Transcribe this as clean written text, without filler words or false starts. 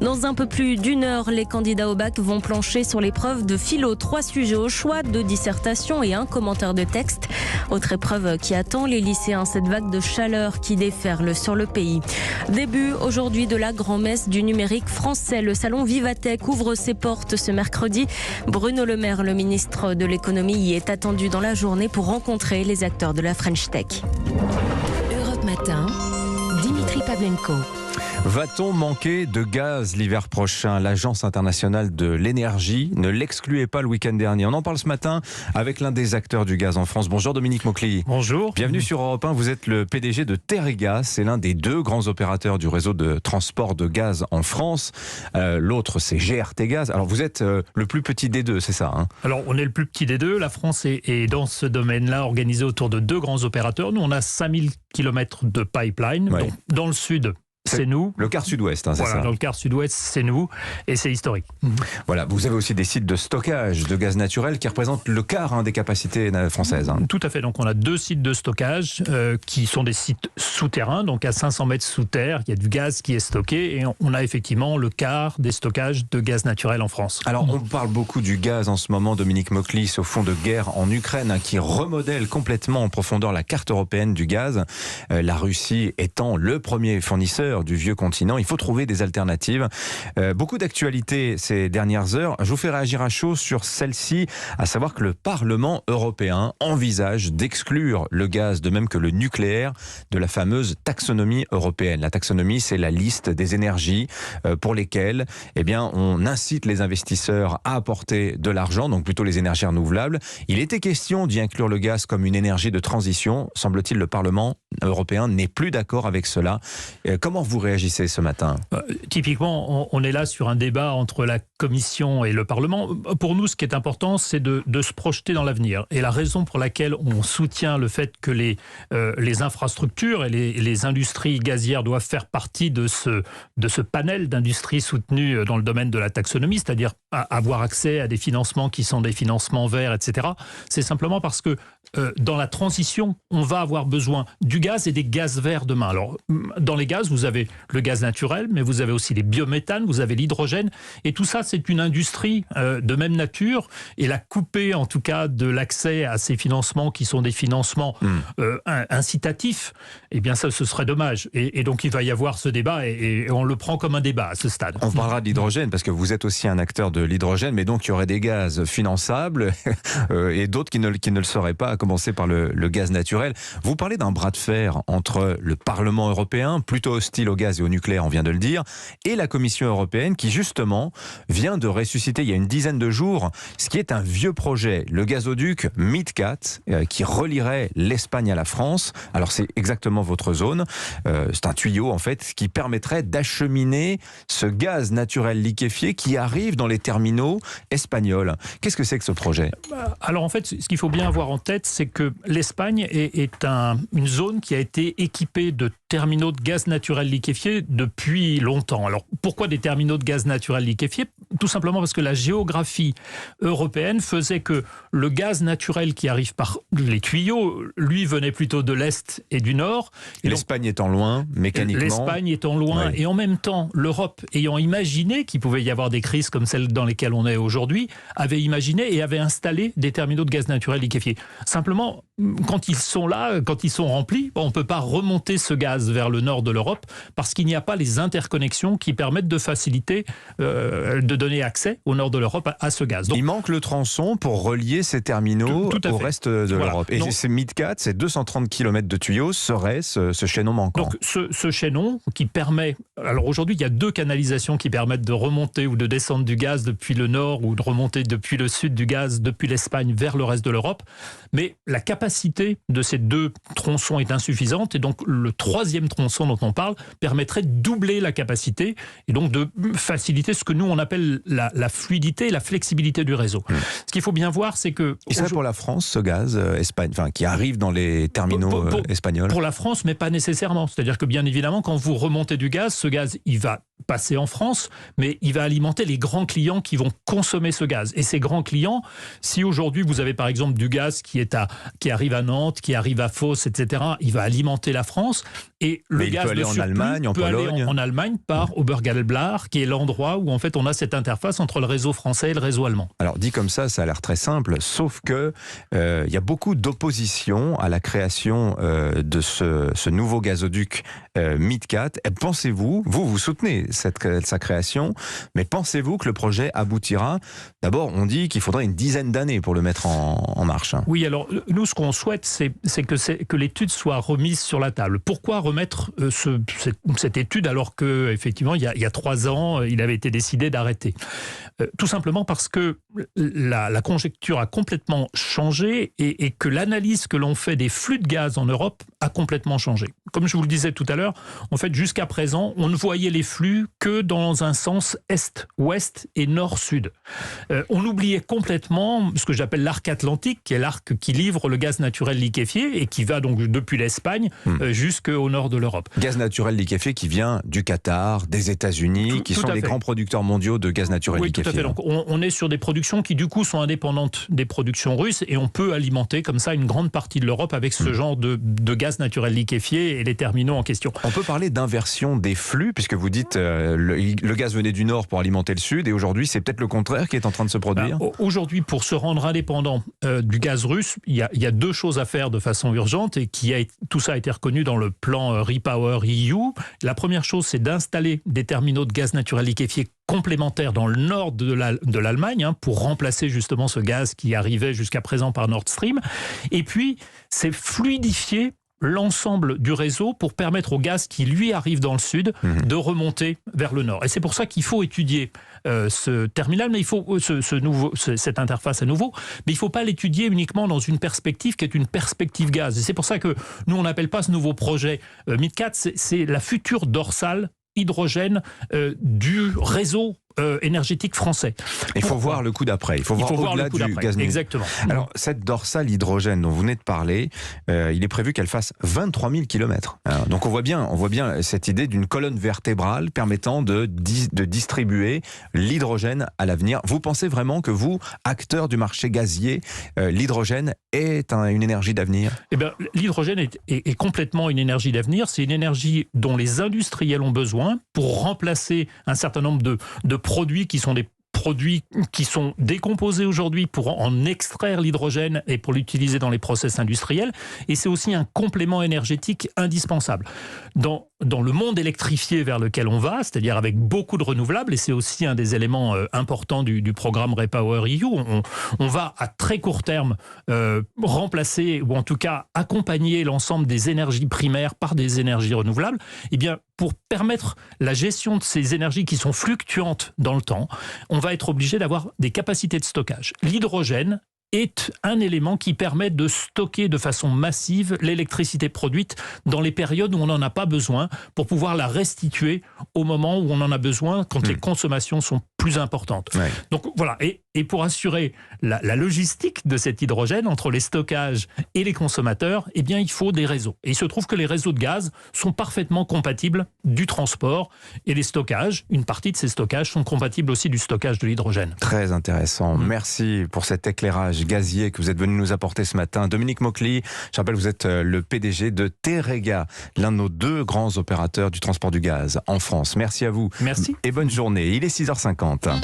Dans un peu plus d'une heure, les candidats au bac vont plancher sur l'épreuve de philo. 3 sujets au choix, 2 dissertations et un commentaire de texte. Autre épreuve qui attend les lycéens, cette vague de chaleur qui déferle sur le pays. Début aujourd'hui de la grand-messe du numérique français. Le salon Vivatech ouvre ses portes ce mercredi. Bruno Le Maire, le ministre de l'économie, y est attendu dans la journée pour rencontrer les acteurs de la French Tech. Europe Matin, Dimitri Pavlenko. Va-t-on manquer de gaz l'hiver prochain? L'Agence internationale de l'énergie ne l'excluait pas le week-end dernier. On en parle ce matin avec l'un des acteurs du gaz en France. Bonjour Dominique Maucly. Bonjour. Bienvenue sur Europe 1. Vous êtes le PDG de Terregas. C'est l'un des 2 grands opérateurs du réseau de transport de gaz en France. L'autre, c'est GRT Gaz. Alors vous êtes le plus petit des 2, c'est ça hein? Alors on est le plus petit des 2. La France est dans ce domaine-là organisée autour de 2 grands opérateurs. Nous, on a 5000 km de pipeline. Ouais. Donc, dans le sud, c'est nous. Le quart sud-ouest, c'est voilà, ça. dans le quart sud-ouest, c'est nous. Et c'est historique. Voilà, vous avez aussi des sites de stockage de gaz naturel qui représentent le quart des capacités françaises. Tout à fait. Donc on a 2 sites de stockage qui sont des sites souterrains, donc à 500 mètres sous terre. Il y a du gaz qui est stocké et on a effectivement le quart des stockages de gaz naturel en France. Alors on parle beaucoup du gaz en ce moment, Dominique Maucly, au fond de guerre en Ukraine, qui remodèle complètement en profondeur la carte européenne du gaz. La Russie étant le premier fournisseur du vieux continent, il faut trouver des alternatives. Beaucoup d'actualités ces dernières heures. Je vous fais réagir à chaud sur celle-ci, à savoir que le Parlement européen envisage d'exclure le gaz, de même que le nucléaire, de la fameuse taxonomie européenne. La taxonomie, c'est la liste des énergies pour lesquelles on incite les investisseurs à apporter de l'argent, donc plutôt les énergies renouvelables. Il était question d'y inclure le gaz comme une énergie de transition. Semble-t-il, le Parlement européen n'est plus d'accord avec cela. Comment vous réagissez ce matin? Typiquement, on est là sur un débat entre la Commission et le Parlement. Pour nous, ce qui est important, c'est de se projeter dans l'avenir. Et la raison pour laquelle on soutient le fait que les infrastructures et les industries gazières doivent faire partie de ce panel d'industries soutenues dans le domaine de la taxonomie, c'est-à-dire avoir accès à des financements qui sont des financements verts, etc., c'est simplement parce que dans la transition, on va avoir besoin du gaz et des gaz verts demain. Alors, dans les gaz, vous avez le gaz naturel, mais vous avez aussi les biométhanes, vous avez l'hydrogène, et tout ça, c'est une industrie de même nature, et la couper, en tout cas, de l'accès à ces financements qui sont des financements incitatifs, eh bien ça, ce serait dommage. Et donc, il va y avoir ce débat, et on le prend comme un débat à ce stade. On parlera de l'hydrogène, parce que vous êtes aussi un acteur de l'hydrogène, mais donc il y aurait des gaz finançables et d'autres qui ne le seraient pas, à commencer par le gaz naturel. Vous parlez d'un bras de fer entre le Parlement européen, plutôt hostile au gaz et au nucléaire, on vient de le dire, et la Commission européenne qui justement vient de ressusciter il y a une dizaine de jours ce qui est un vieux projet, le gazoduc MidCat, qui relierait l'Espagne à la France. Alors c'est exactement votre zone, c'est un tuyau en fait qui permettrait d'acheminer ce gaz naturel liquéfié qui arrive dans les terminaux espagnols. Qu'est-ce que c'est que ce projet? Alors en fait, ce qu'il faut bien avoir en tête, c'est que l'Espagne est une zone qui a été équipée de terminaux de gaz naturel liquéfié depuis longtemps. Alors pourquoi des terminaux de gaz naturel liquéfié? Tout simplement parce que la géographie européenne faisait que le gaz naturel qui arrive par les tuyaux, lui, venait plutôt de l'Est et du Nord. L'Espagne étant loin, mécaniquement. L'Espagne étant loin, oui. Et en même temps, l'Europe ayant imaginé qu'il pouvait y avoir des crises comme celles dans lesquelles on est aujourd'hui, avait imaginé et avait installé des terminaux de gaz naturel liquéfié. Simplement, quand ils sont là, quand ils sont remplis, on ne peut pas remonter ce gaz vers le nord de l'Europe parce qu'il n'y a pas les interconnexions qui permettent de faciliter, de donner accès au nord de l'Europe à ce gaz. Donc, il manque le tronçon pour relier ces terminaux au reste de l'Europe. Et ces MidCat, ces 230 km de tuyaux, serait ce chaînon manquant. Donc ce chaînon qui permet... Alors aujourd'hui, il y a 2 canalisations qui permettent de remonter ou de descendre du gaz depuis le nord ou de remonter depuis le sud du gaz, depuis l'Espagne vers le reste de l'Europe. Mais la capacité de ces 2 tronçons est insuffisante et donc le 3e tronçon dont on parle permettrait de doubler la capacité et donc de faciliter ce que nous on appelle la fluidité et la flexibilité du réseau. Ce qu'il faut bien voir, c'est que... Et ça pour la France, ce gaz qui arrive dans les terminaux espagnols? Pour la France, mais pas nécessairement. C'est-à-dire que bien évidemment, quand vous remontez du gaz, ce gaz, il va passer en France, mais il va alimenter les grands clients qui vont consommer ce gaz. Et ces grands clients, si aujourd'hui vous avez par exemple du gaz qui arrive à Nantes, qui arrive à Fos, etc., il va alimenter la France. Et le gaz peut aller en Allemagne, en Pologne. En Allemagne par Obergallbach, qui est l'endroit où en fait on a cette interface entre le réseau français et le réseau allemand. Alors dit comme ça a l'air très simple, sauf que il y a beaucoup d'opposition à la création de ce nouveau gazoduc MidCat. Pensez-vous, vous soutenez sa création, mais pensez-vous que le projet aboutira? D'abord, on dit qu'il faudrait une dizaine d'années pour le mettre en marche. Oui, alors nous, ce qu'on souhaite, c'est que l'étude soit remise sur la table. Pourquoi remettre cette étude alors que, effectivement, il y a 3 ans, il avait été décidé d'arrêter? Tout simplement parce que la conjecture a complètement changé et que l'analyse que l'on fait des flux de gaz en Europe a complètement changé. Comme je vous le disais tout à l'heure, en fait, jusqu'à présent, on ne voyait les flux que dans un sens est-ouest et nord-sud. On oubliait complètement ce que j'appelle l'arc atlantique, qui est l'arc qui livre le gaz naturel liquéfié et qui va donc depuis l'Espagne jusqu'au nord de l'Europe. Gaz naturel liquéfié qui vient du Qatar, des États-Unis, qui sont les grands producteurs mondiaux de gaz naturel liquéfié. Oui, tout à fait. Donc, on est sur des productions qui, du coup, sont indépendantes des productions russes et on peut alimenter comme ça une grande partie de l'Europe avec ce genre de gaz naturel liquéfié et les terminaux en question. On peut parler d'inversion des flux, puisque vous dites le gaz venait du nord pour alimenter le sud, et aujourd'hui, c'est peut-être le contraire qui est en train de se produire? Aujourd'hui, pour se rendre indépendant du gaz russe, il y a 2 choses à faire de façon urgente et tout ça a été reconnu dans le plan REPowerEU. La première chose, c'est d'installer des terminaux de gaz naturel liquéfié complémentaires dans le nord de l'Allemagne pour remplacer justement ce gaz qui arrivait jusqu'à présent par Nord Stream. Et puis, c'est fluidifier l'ensemble du réseau pour permettre au gaz qui lui arrive dans le sud de remonter vers le nord. Et c'est pour ça qu'il faut étudier ce terminal, mais il faut cette interface à nouveau, mais il ne faut pas l'étudier uniquement dans une perspective qui est une perspective gaz. Et c'est pour ça que nous, on n'appelle pas ce nouveau projet MidCat, c'est la future dorsale hydrogène du réseau énergétique français. Il faut voir le coup d'après. Il faut voir au-delà du gaz. Exactement. Alors, cette dorsale hydrogène dont vous venez de parler, il est prévu qu'elle fasse 23 000 km. Donc on voit bien cette idée d'une colonne vertébrale permettant de distribuer l'hydrogène à l'avenir. Vous pensez vraiment que vous, acteur du marché gazier, l'hydrogène est une énergie d'avenir? Eh bien, l'hydrogène est complètement une énergie d'avenir. C'est une énergie dont les industriels ont besoin pour remplacer un certain nombre de produits qui sont des produits qui sont décomposés aujourd'hui pour en extraire l'hydrogène et pour l'utiliser dans les process industriels. Et c'est aussi un complément énergétique indispensable. Dans le monde électrifié vers lequel on va, c'est-à-dire avec beaucoup de renouvelables, et c'est aussi un des éléments importants du programme REPowerEU, on va à très court terme remplacer, ou en tout cas accompagner l'ensemble des énergies primaires par des énergies renouvelables. Eh bien, pour permettre la gestion de ces énergies qui sont fluctuantes dans le temps, on va être obligé d'avoir des capacités de stockage. L'hydrogène est un élément qui permet de stocker de façon massive l'électricité produite dans les périodes où on n'en a pas besoin pour pouvoir la restituer au moment où on en a besoin quand les consommations sont plus importantes. Ouais. Donc voilà, et pour assurer la logistique de cet hydrogène entre les stockages et les consommateurs, eh bien il faut des réseaux. Et il se trouve que les réseaux de gaz sont parfaitement compatibles du transport et les stockages. Une partie de ces stockages sont compatibles aussi du stockage de l'hydrogène. Très intéressant. Merci pour cet éclairage gazier que vous êtes venu nous apporter ce matin. Dominique Mauchly, je rappelle, vous êtes le PDG de Teréga, l'un de nos 2 grands opérateurs du transport du gaz en France. Merci à vous. Merci. Et bonne journée. Il est 6h50.